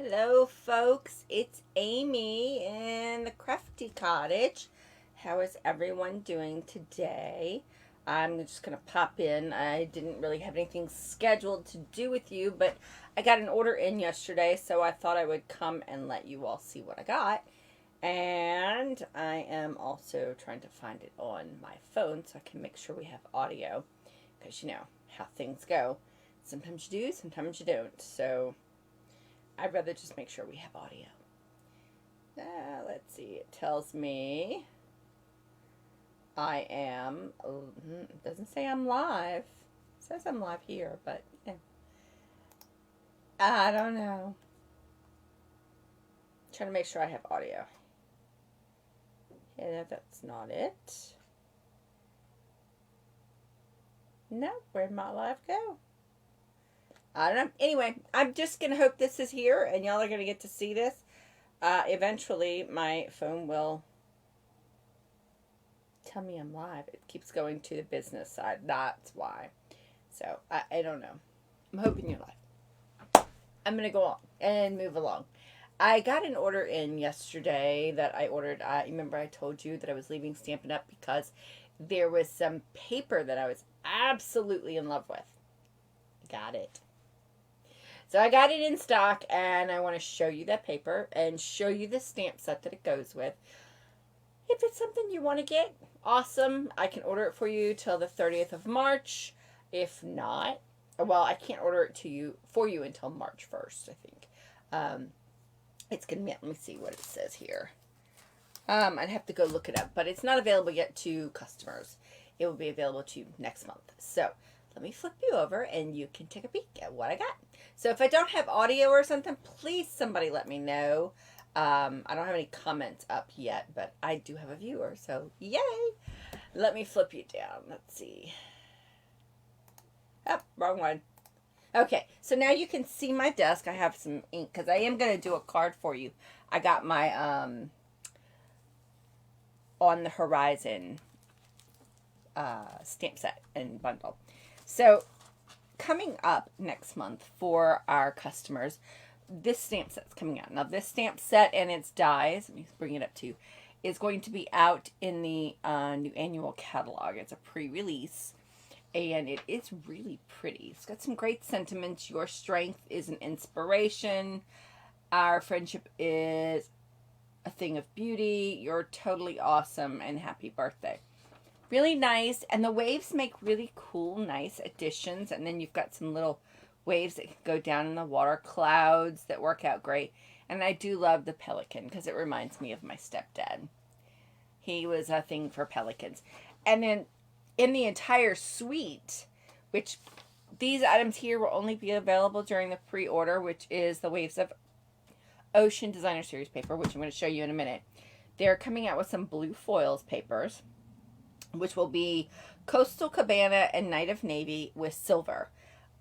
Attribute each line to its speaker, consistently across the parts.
Speaker 1: Hello, folks. It's Amy in the Crafty Cottage. How is everyone doing today? I'm just going to pop in. I didn't really have anything scheduled to do with you, but I got an order in yesterday, so I thought I would come and let you all see what I got. And I am also trying to find it on my phone so I can make sure we have audio, because you know how things go. Sometimes you do, sometimes you don't. So I'd rather just make sure we have audio. Let's see. It tells me I am. It doesn't say I'm live. It says I'm live here, but yeah. I don't know. Trying to make sure I have audio. Yeah, that's not it. No, where'd my live go? I don't know. Anyway, I'm just going to hope this is here and y'all are going to get to see this. Eventually, my phone will tell me I'm live. It keeps going to the business side. That's why. So, I don't know. I'm hoping you're live. I'm going to go on and move along. I got an order in yesterday that I ordered. Remember I told you that I was leaving Stampin' Up because there was some paper that I was absolutely in love with. Got it. So I got it in stock, and I want to show you that paper and show you the stamp set that it goes with. If it's something you want to get, awesome. I can order it for you till the 30th of March. If not, well, I can't order it for you until March 1st, I think. It's going to be, let me see what it says here. I'd have to go look it up, but it's not available yet to customers. It will be available to you next month. So let me flip you over and you can take a peek at what I got. So if I don't have audio or something, please somebody let me know. I don't have any comments up yet, but I do have a viewer, so yay! Let me flip you down. Let's see. Oh, wrong one. Okay, so now you can see my desk. I have some ink because I am going to do a card for you. I got my On the Horizon stamp set and bundle. So coming up next month for our customers, this stamp set's coming out. Now this stamp set and its dies, let me bring it up to you, is going to be out in the new annual catalog. It's a pre-release and it is really pretty. It's got some great sentiments. Your strength is an inspiration. Our friendship is a thing of beauty. You're totally awesome and happy birthday. Really nice, and the waves make really cool, nice additions, and then you've got some little waves that can go down in the water, clouds that work out great, and I do love the pelican, because it reminds me of my stepdad. He was a thing for pelicans. And then, in the entire suite, which these items here will only be available during the pre-order, which is the Waves of Ocean Designer Series paper, which I'm going to show you in a minute. They're coming out with some blue foils papers, which will be Coastal Cabana and Night of Navy with silver.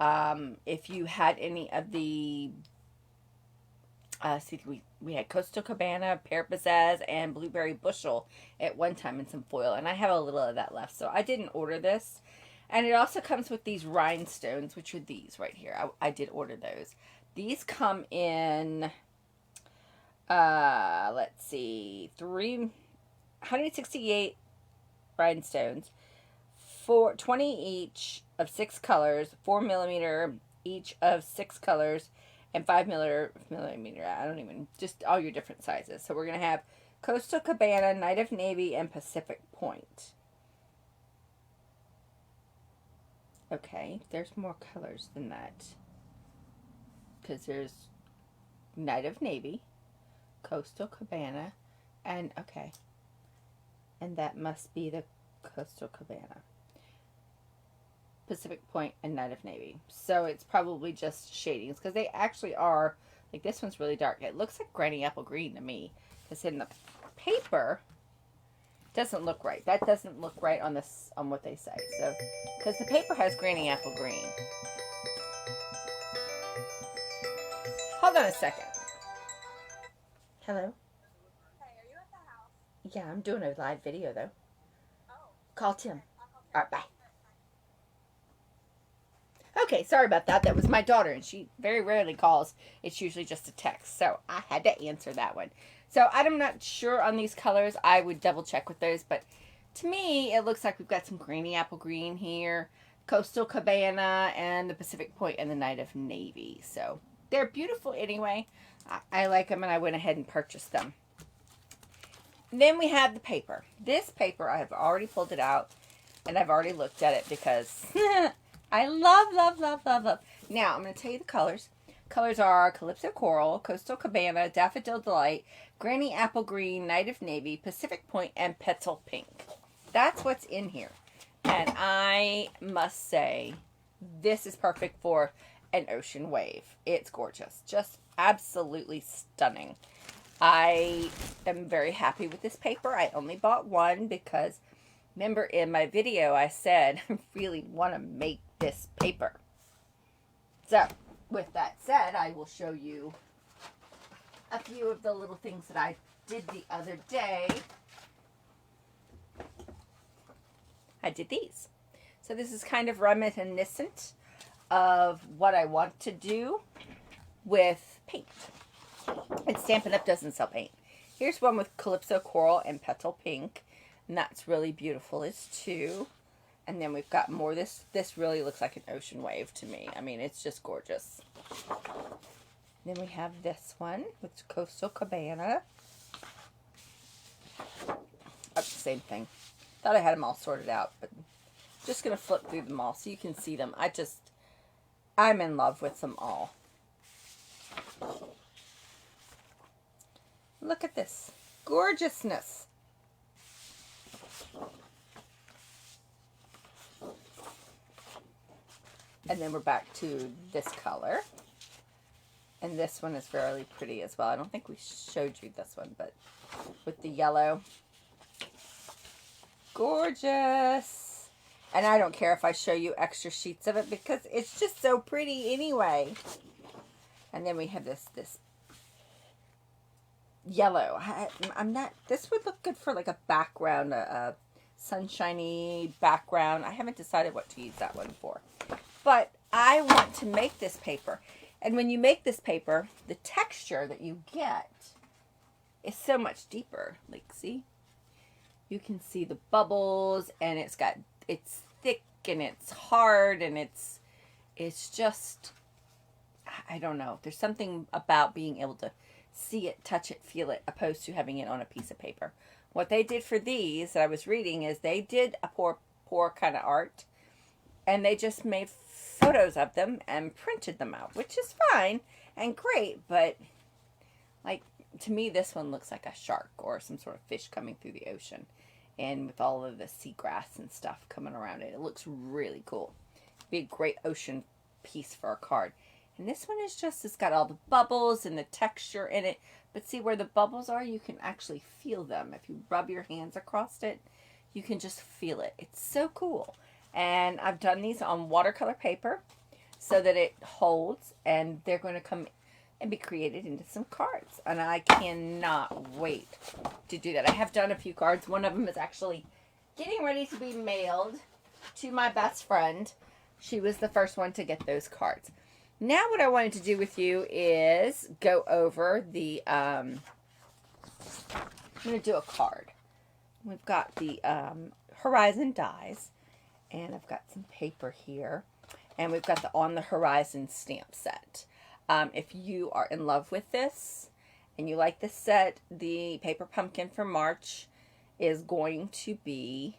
Speaker 1: If you had any of the, we had Coastal Cabana, Pear Pizzazz, and Blueberry Bushel at one time in some foil, and I have a little of that left, so I didn't order this. And it also comes with these rhinestones, which are these right here. I did order those. These come in, let's see, 168 rhinestones, 20 each of 6 colors, 4mm each of 6 colors, and 5mm, I don't even, just all your different sizes. So we're going to have Coastal Cabana, Night of Navy, and Pacific Point. Okay, there's more colors than that, because there's Night of Navy, Coastal Cabana, and okay, and that must be the Coastal Cabana, Pacific Point, and Night of Navy. So it's probably just shadings, because they actually are, like this one's really dark. It looks like Granny Apple Green to me, because in the paper, it doesn't look right. That doesn't look right on this, on what they say. So, because the paper has Granny Apple Green. Hold on a second. Hello? Yeah, I'm doing a live video, though. Call Tim. All right, bye. Okay, sorry about that. That was my daughter, and she very rarely calls. It's usually just a text, so I had to answer that one. So I'm not sure on these colors. I would double check with those, but to me, it looks like we've got some Granny Apple Green here, Coastal Cabana, and the Pacific Point and the Night of Navy. So they're beautiful anyway. I like them, and I went ahead and purchased them. Then we have the paper. This paper, I have already pulled it out, and I've already looked at it because I love. Now, I'm going to tell you the colors. Colors are Calypso Coral, Coastal Cabana, Daffodil Delight, Granny Apple Green, Night of Navy, Pacific Point, and Petal Pink. That's what's in here. And I must say, this is perfect for an ocean wave. It's gorgeous. Just absolutely stunning. I am very happy with this paper. I only bought one because, remember in my video I said I really want to make this paper. So, with that said, I will show you a few of the little things that I did the other day. I did these. So this is kind of reminiscent of what I want to do with paint. And Stampin' Up! Doesn't sell paint. Here's one with Calypso Coral and Petal Pink. And that's really beautiful as too. And then we've got more. This really looks like an ocean wave to me. I mean, it's just gorgeous. Then we have this one with Coastal Cabana. Oh, same thing. Thought I had them all sorted out, but I'm just going to flip through them all so you can see them. I'm in love with them all. Look at this gorgeousness. And then we're back to this color. And this one is fairly pretty as well. I don't think we showed you this one, but with the yellow. Gorgeous. And I don't care if I show you extra sheets of it because it's just so pretty anyway. And then we have this yellow. This would look good for like a background, a sunshiny background. I haven't decided what to use that one for. But I want to make this paper. And when you make this paper, the texture that you get is so much deeper. Like, see? You can see the bubbles, and it's thick, and it's hard, and it's just, I don't know. There's something about being able to see it, touch it, feel it, opposed to having it on a piece of paper. What they did for these that I was reading is they did a pour kind of art, and they just made photos of them and printed them out, which is fine and great, but like to me this one looks like a shark or some sort of fish coming through the ocean, and with all of the seagrass and stuff coming around it. It looks really cool. Be a great ocean piece for a card. And this one is just, it's got all the bubbles and the texture in it, but see where the bubbles are, you can actually feel them. If you rub your hands across it, you can just feel it. It's so cool. And I've done these on watercolor paper so that it holds, and they're going to come and be created into some cards. And I cannot wait to do that. I have done a few cards. One of them is actually getting ready to be mailed to my best friend. She was the first one to get those cards. Now what I wanted to do with you is go over the, I'm going to do a card. We've got the Horizon dies. And I've got some paper here. And we've got the On the Horizon stamp set. If you are in love with this and you like this set, the Paper Pumpkin for March is going to be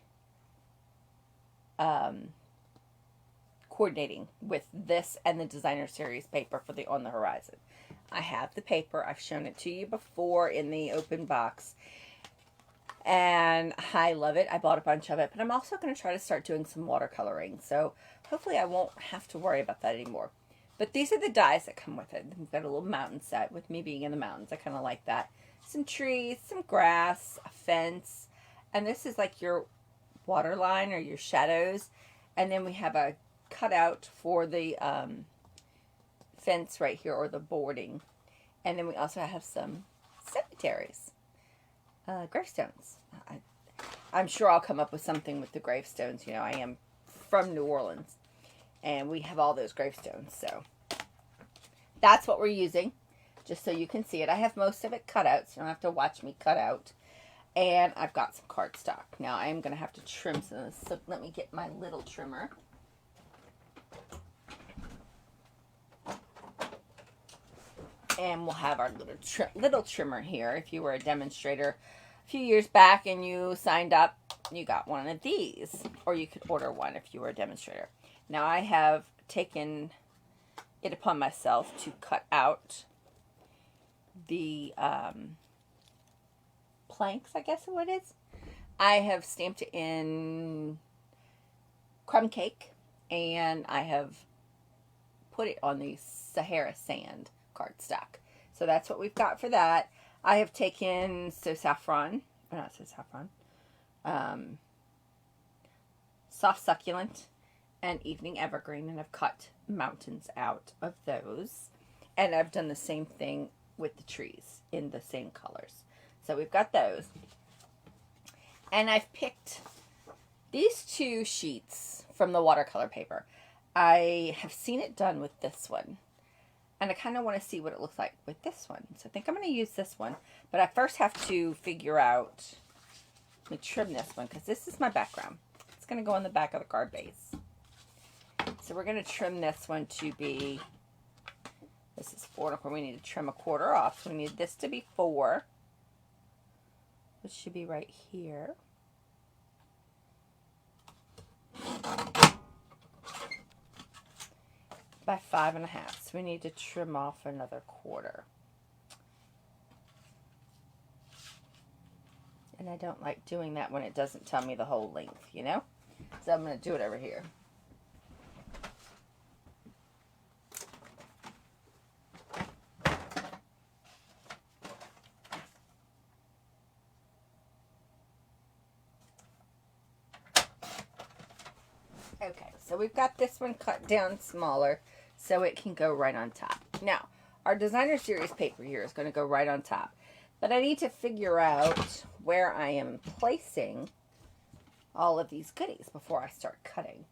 Speaker 1: coordinating with this and the Designer Series paper for the On the Horizon. I have the paper. I've shown it to you before in the open box. And I love it. I bought a bunch of it, but I'm also going to try to start doing some watercoloring. So hopefully I won't have to worry about that anymore. But these are the dies that come with it. We've got a little mountain set. With me being in the mountains, I kind of like that. Some trees, some grass, a fence. And this is like your water line or your shadows. And then we have a cutout for the fence right here, or the boarding. And then we also have some cemeteries. Gravestones. I'm sure I'll come up with something with the gravestones. You know, I am from New Orleans. And we have all those gravestones. So that's what we're using, just so you can see it. I have most of it cut out, so you don't have to watch me cut out. And I've got some cardstock. Now I am going to have to trim some of this. So let me get my little trimmer. And we'll have our little trimmer here. If you were a demonstrator a few years back and you signed up, you got one of these. Or you could order one if you were a demonstrator. Now I have taken it upon myself to cut out the planks, I guess what it is. I have stamped it in crumb cake, and I have put it on the Sahara sand cardstock. So that's what we've got for that. I have taken soft succulent and evening evergreen, and I've cut mountains out of those. And I've done the same thing with the trees in the same colors. So we've got those. And I've picked these two sheets from the watercolor paper. I have seen it done with this one. And I kind of want to see what it looks like with this one. So I think I'm going to use this one. But I first have to figure out, let me trim this one, because this is my background. It's going to go on the back of the card base. So we're going to trim this one to be, this is 4.25. We need to trim a quarter off. So we need this to be 4. Which should be right here. By 5.5. So we need to trim off another quarter. And I don't like doing that when it doesn't tell me the whole length, you know? So I'm going to do it over here. Okay, so we've got this one cut down smaller so it can go right on top. Now, our designer series paper here is going to go right on top. But I need to figure out where I am placing all of these goodies before I start cutting.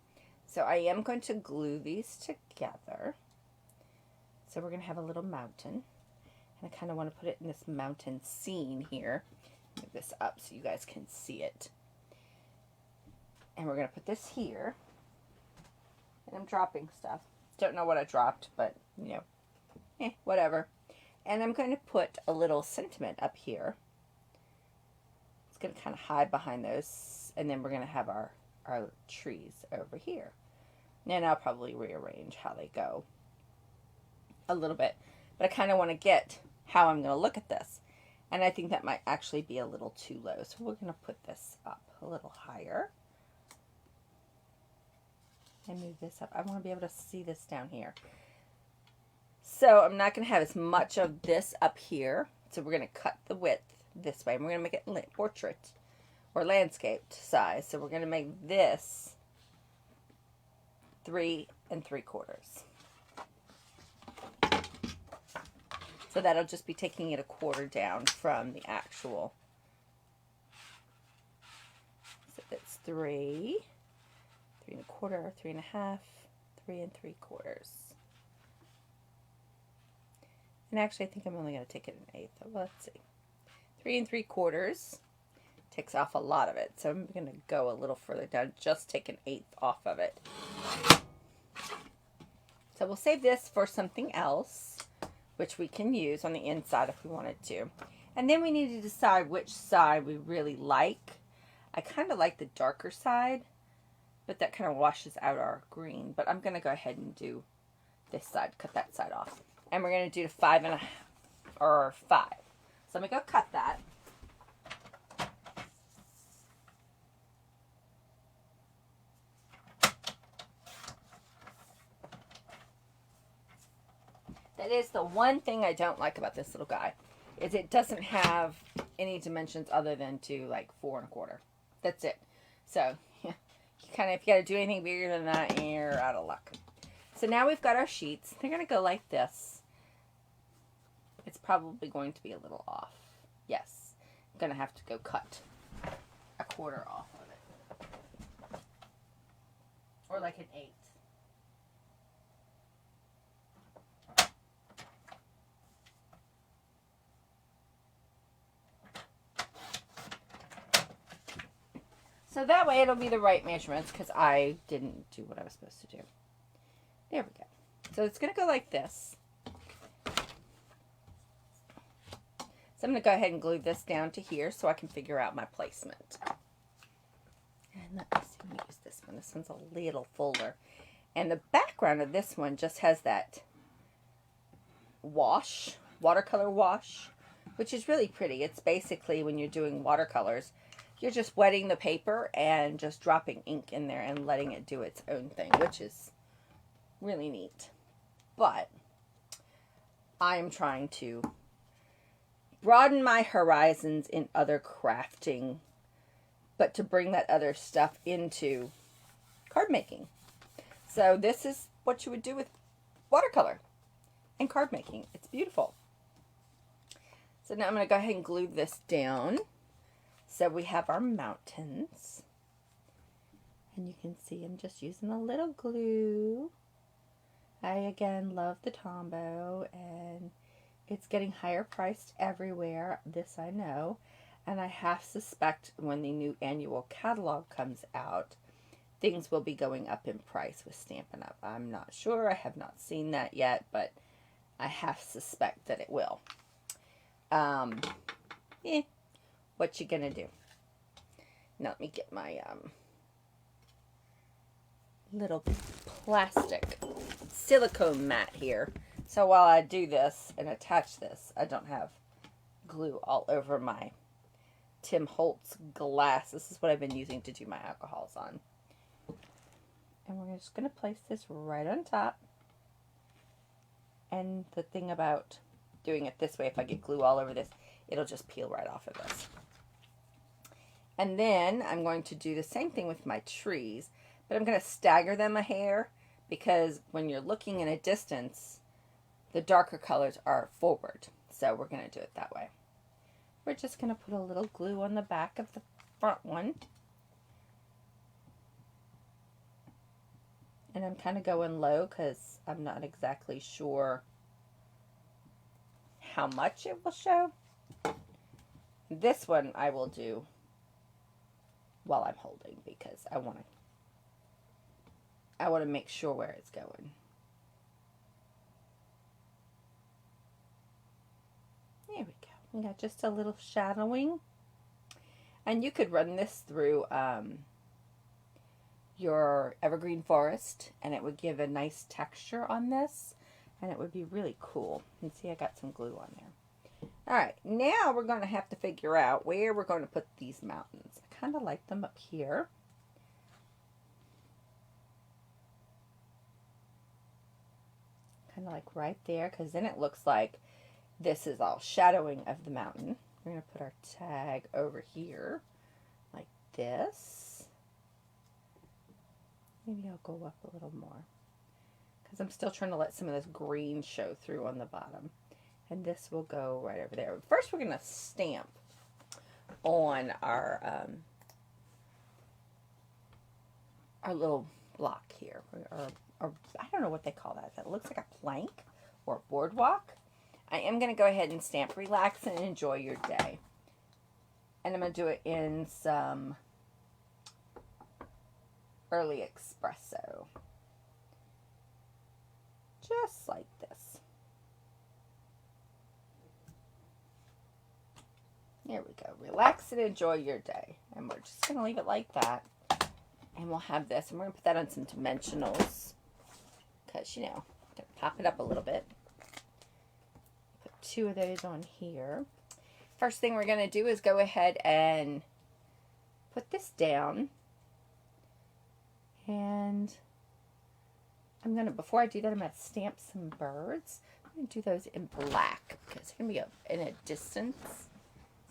Speaker 1: So I am going to glue these together. So we're going to have a little mountain. And I kind of want to put it in this mountain scene here. Move this up so you guys can see it. And we're going to put this here. And I'm dropping stuff. Don't know what I dropped, but, you know, whatever. And I'm going to put a little sentiment up here. It's going to kind of hide behind those. And then we're going to have our trees over here. And I'll probably rearrange how they go a little bit. But I kind of want to get how I'm going to look at this. And I think that might actually be a little too low. So we're going to put this up a little higher. And move this up. I want to be able to see this down here. So I'm not going to have as much of this up here. So we're going to cut the width this way. And we're going to make it portrait or landscaped size. So we're going to make this 3 3/4. So that'll just be taking it a quarter down from the actual. So that's 3, 3 1/4, 3 1/2, 3 3/4. And actually, I think I'm only going to take it an 1/8. Well, let's see. 3 3/4 takes off a lot of it. So I'm going to go a little further down, just take an 1/8 off of it. So we'll save this for something else, which we can use on the inside if we wanted to. And then we need to decide which side we really like. I kind of like the darker side, but that kind of washes out our green. But I'm going to go ahead and do this side, cut that side off. And we're going to do 5 1/2 or 5. So let me go cut that. That is the one thing I don't like about this little guy, is it doesn't have any dimensions other than to like 4 1/4. That's it. So you kind of, if you got to do anything bigger than that, you're out of luck. So now we've got our sheets. They're going to go like this. It's probably going to be a little off. Yes. I'm going to have to go cut a quarter off of it. Or like an 1/8. So that way it'll be the right measurements because I didn't do what I was supposed to do. There we go. So it's going to go like this. So I'm going to go ahead and glue this down to here so I can figure out my placement. And let me see, let me use this one. This one's a little fuller. And the background of this one just has that wash, watercolor wash, which is really pretty. It's basically when you're doing watercolors, you're just wetting the paper and just dropping ink in there and letting it do its own thing, which is really neat. But I'm trying to broaden my horizons in other crafting, but to bring that other stuff into card making. So this is what you would do with watercolor and card making. It's beautiful. So now I'm going to go ahead and glue this down. So we have our mountains. And you can see I'm just using a little glue. I, again, love the Tombow, and it's getting higher priced everywhere. This I know. And I half suspect when the new annual catalog comes out, things will be going up in price with Stampin' Up. I'm not sure. I have not seen that yet, but I half suspect that it will. What you gonna do? Now let me get my little plastic silicone mat here. So while I do this and attach this, I don't have glue all over my Tim Holtz glass. This is what I've been using to do my alcohols on. And we're just going to place this right on top. And the thing about doing it this way, if I get glue all over this, it'll just peel right off of this. And then I'm going to do the same thing with my trees, but I'm going to stagger them a hair because when you're looking in a distance, the darker colors are forward. So we're going to do it that way. We're just going to put a little glue on the back of the front one. And I'm kind of going low because I'm not exactly sure how much it will show. This one I will do while I'm holding because I want to make sure where it's going. There we go. We got just a little shadowing. And you could run this through your evergreen forest and it would give a nice texture on this and it would be really cool. You see I got some glue on there. Alright, now we're going to have to figure out where we're going to put these mountains. I kind of like them up here. Kind of like right there because then it looks like this is all shadowing of the mountain. We're going to put our tag over here like this. Maybe I'll go up a little more because I'm still trying to let some of this green show through on the bottom. And this will go right over there. First we're going to stamp on our little block here. Or I don't know what they call that. That looks like a plank or a boardwalk. I am going to go ahead and stamp relax and enjoy your day. And I'm going to do it in some early espresso. Just like this. There we go. Relax and enjoy your day. And we're just going to leave it like that. And we'll have this. And we're going to put that on some dimensionals. Because, you know, I'm going to pop it up a little bit. Put 2 of those on here. First thing we're going to do is go ahead and put this down. And I'm going to, before I do that, I'm going to stamp some birds. I'm going to do those in black because they're going to be in a distance.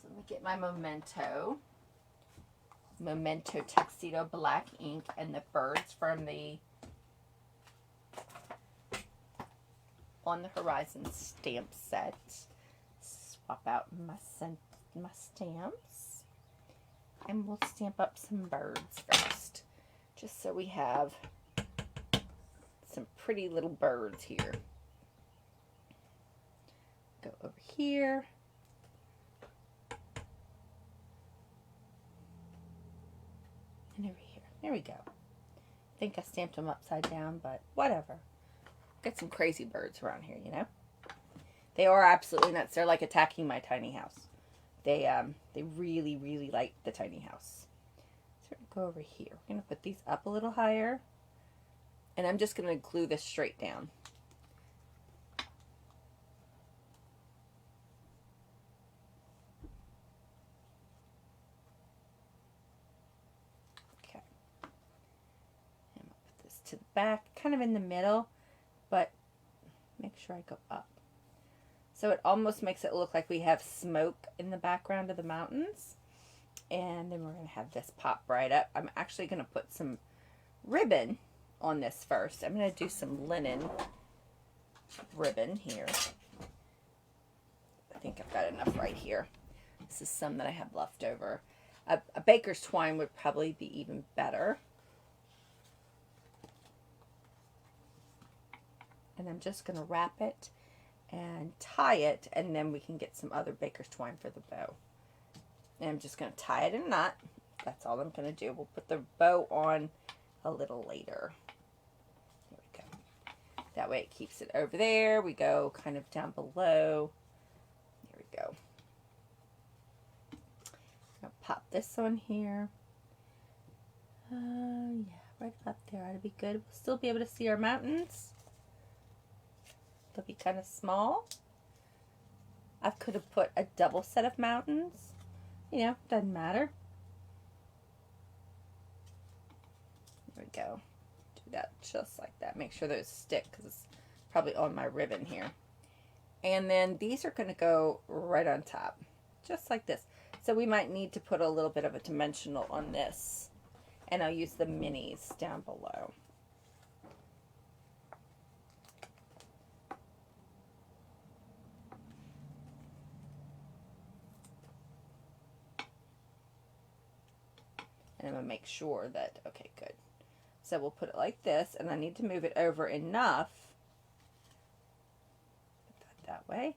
Speaker 1: So let me get my Memento Tuxedo black ink and the birds from the On the Horizon stamp set. Swap out my stamps. And we'll stamp up some birds first. Just so we have some pretty little birds here. Go over here. There we go. I think I stamped them upside down, but whatever. Got some crazy birds around here, you know. They are absolutely nuts. They're like attacking my tiny house. They really, really like the tiny house. So we're going to go over here. We're going to put these up a little higher. And I'm just going to glue this straight down. Okay. And I'll put this to the back, kind of in the middle, but make sure I go up. So it almost makes it look like we have smoke in the background of the mountains. And then we're going to have this pop right up. I'm actually going to put some ribbon on this first. I'm going to do some linen ribbon here. I think I've got enough right here. This is some that I have left over. A baker's twine would probably be even better. And I'm just going to wrap it and tie it, and then we can get some other baker's twine for the bow. And I'm just going to tie it in a knot. That's all I'm going to do. We'll put the bow on a little later. There we go. That way it keeps it over there. We go kind of down below. There we go. I'll pop this on here. Yeah, right up there ought to be good. We'll still be able to see our mountains. They'll be kind of small. I could have put a double set of mountains. You know, doesn't matter. There we go. Do that just like that. Make sure those stick because it's probably on my ribbon here. And then these are going to go right on top, just like this. So we might need to put a little bit of a dimensional on this. And I'll use the minis down below. And I'm going to make sure that, okay, good. So we'll put it like this, and I need to move it over enough. Put that that way.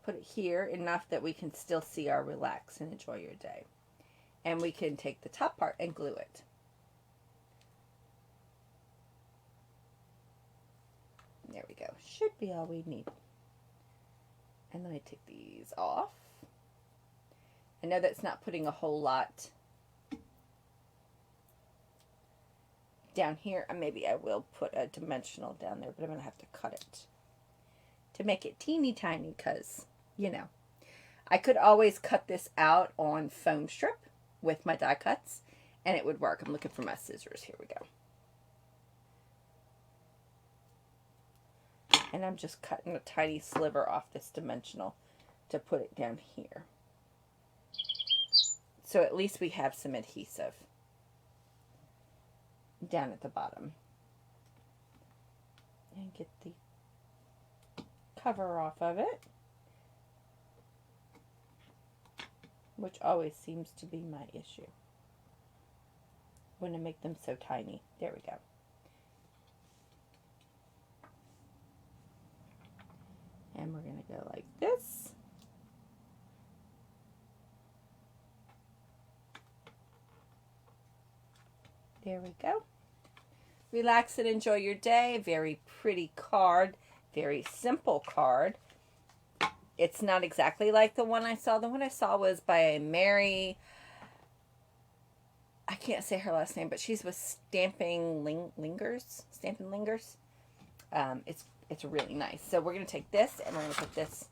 Speaker 1: Put it here enough that we can still see our relax and enjoy your day. And we can take the top part and glue it. There we go. Should be all we need. And let me take these off. I know that's not putting a whole lot down here, and maybe I will put a dimensional down there, but I'm going to have to cut it to make it teeny tiny because, you know, I could always cut this out on foam strip with my die cuts and it would work. I'm looking for my scissors. Here we go. And I'm just cutting a tiny sliver off this dimensional to put it down here. So at least we have some adhesive down at the bottom. And get the cover off of it, which always seems to be my issue when I make them so tiny. There we go. And we're going to go like this. There we go. Relax and enjoy your day. Very pretty card. Very simple card. It's not exactly like the one I saw. The one I saw was by Mary. I can't say her last name, but she's with Stampin' Lingers. Stampin' Lingers. It's really nice. So we're going to take this and we're going to put this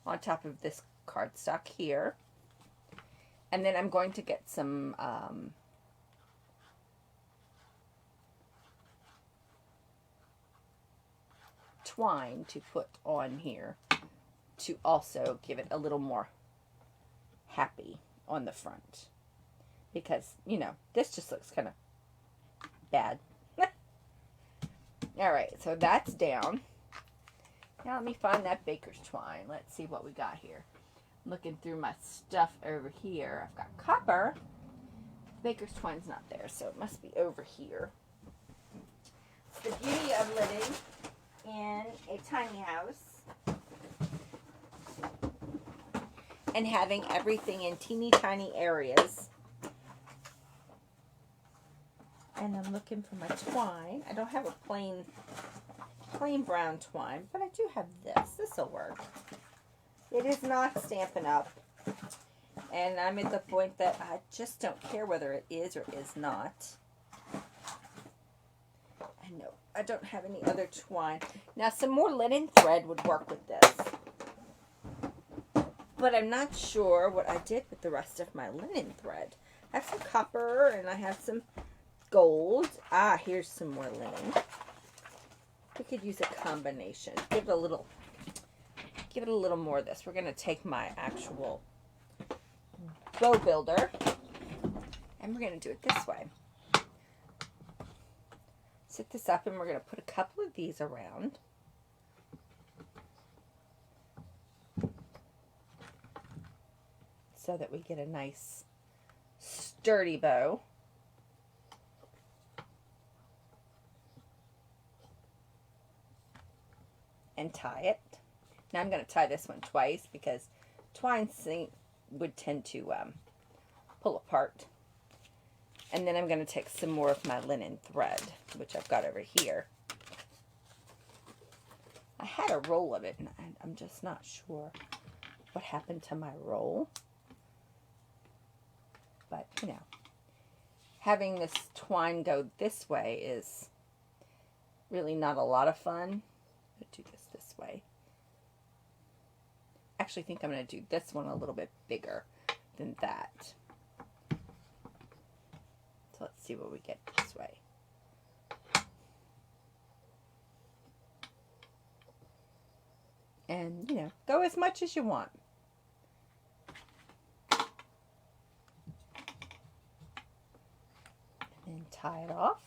Speaker 1: on top of this cardstock here. And then I'm going to get some twine to put on here to also give it a little more happy on the front. Because, you know, this just looks kind of bad. Alright, so that's down. Now let me find that baker's twine. Let's see what we got here. I'm looking through my stuff over here. I've got copper. Baker's twine's not there, so it must be over here. It's the beauty of living in a tiny house and having everything in teeny tiny areas. And I'm looking for my twine. I don't have a plain brown twine, but I do have this. This will work. It is not Stampin' Up. And I'm at the point that I just don't care whether it is or is not. I know I don't have any other twine. Now some more linen thread would work with this. But I'm not sure what I did with the rest of my linen thread. I have some copper and I have some gold. Ah, here's some more linen. We could use a combination. Give it a little more of this. We're going to take my actual bow builder and we're going to do it this way. Set this up and we're going to put a couple of these around. So that we get a nice sturdy bow. And tie it. Now I'm going to tie this one twice because twine would tend to pull apart. And then I'm going to take some more of my linen thread, which I've got over here. I had a roll of it and I'm just not sure what happened to my roll. But, you know, having this twine go this way is really not a lot of fun. I'm going to do this way. I actually think I'm going to do this one a little bit bigger than that. So let's see what we get this way. And, you know, go as much as you want. And tie it off.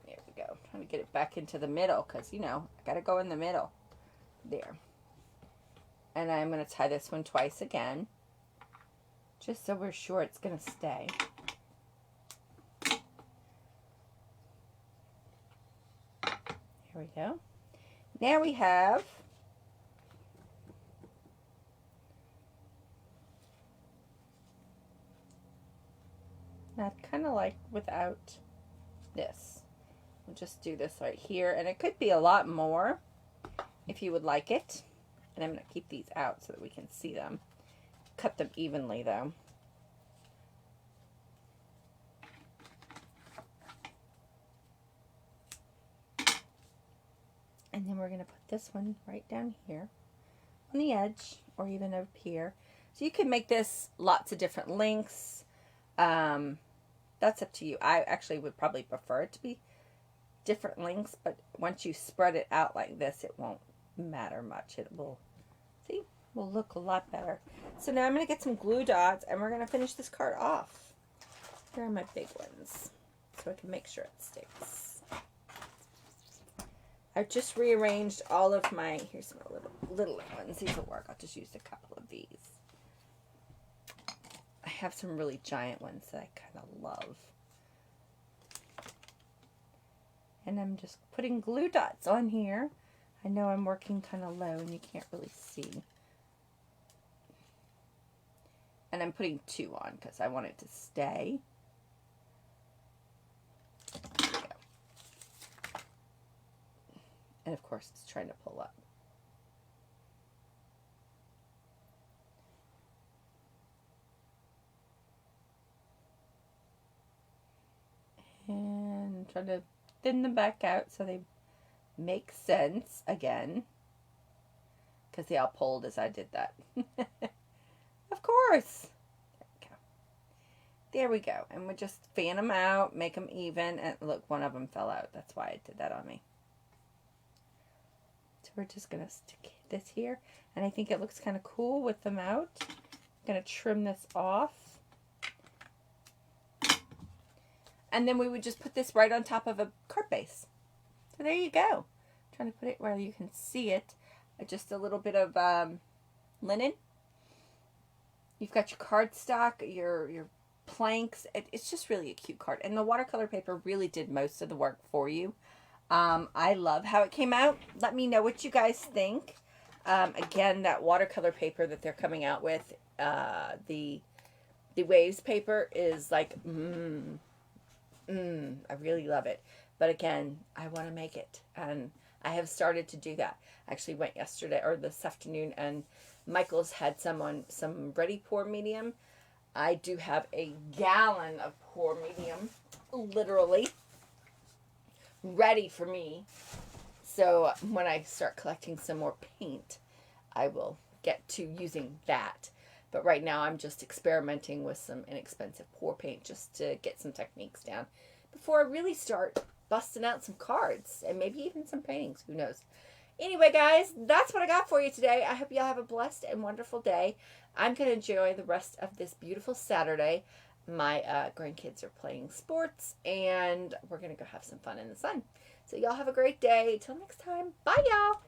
Speaker 1: There we go. Trying to get it back into the middle because, you know, I got to go in the middle. There. And I'm going to tie this one twice again, just so we're sure it's going to stay. There we go. Now we have not kind of like without this. We'll just do this right here, and it could be a lot more if you would like it. And I'm going to keep these out so that we can see them. Cut them evenly though. And then we're going to put this one right down here on the edge or even up here. So you can make this lots of different lengths. That's up to you. I actually would probably prefer it to be different lengths, but once you spread it out like this, it won't matter much. It will, see, will look a lot better. So now I'm going to get some glue dots and we're going to finish this card off. Here are my big ones so I can make sure it sticks. I've just rearranged all of my, here's my little ones. These will work. I'll just use a couple of these. I have some really giant ones that I kind of love. And I'm just putting glue dots on here. I know I'm working kind of low and you can't really see. And I'm putting 2 on because I want it to stay. There we go. And of course it's trying to pull up. And try to thin them back out so they make sense again. Because they all pulled as I did that. Of course. There we go. And we just fan them out, make them even. And look, one of them fell out. That's why it did that on me. So we're just going to stick this here. And I think it looks kind of cool with them out. I'm going to trim this off. And then we would just put this right on top of a card base. So there you go. I'm trying to put it where you can see it. Just a little bit of linen. You've got your cardstock, your planks. It's just really a cute card. And the watercolor paper really did most of the work for you. I love how it came out. Let me know what you guys think. Again, that watercolor paper that they're coming out with, the waves paper is like, I really love it. But again, I want to make it, and I have started to do that. I actually went yesterday or this afternoon, and Michael's had some ready pour medium. I do have a gallon of pour medium, literally ready for me. So when I start collecting some more paint, I will get to using that. But right now I'm just experimenting with some inexpensive pour paint just to get some techniques down before I really start busting out some cards and maybe even some paintings. Who knows? Anyway, guys, that's what I got for you today. I hope y'all have a blessed and wonderful day. I'm going to enjoy the rest of this beautiful Saturday. My grandkids are playing sports, and we're going to go have some fun in the sun. So y'all have a great day. Till next time. Bye, y'all.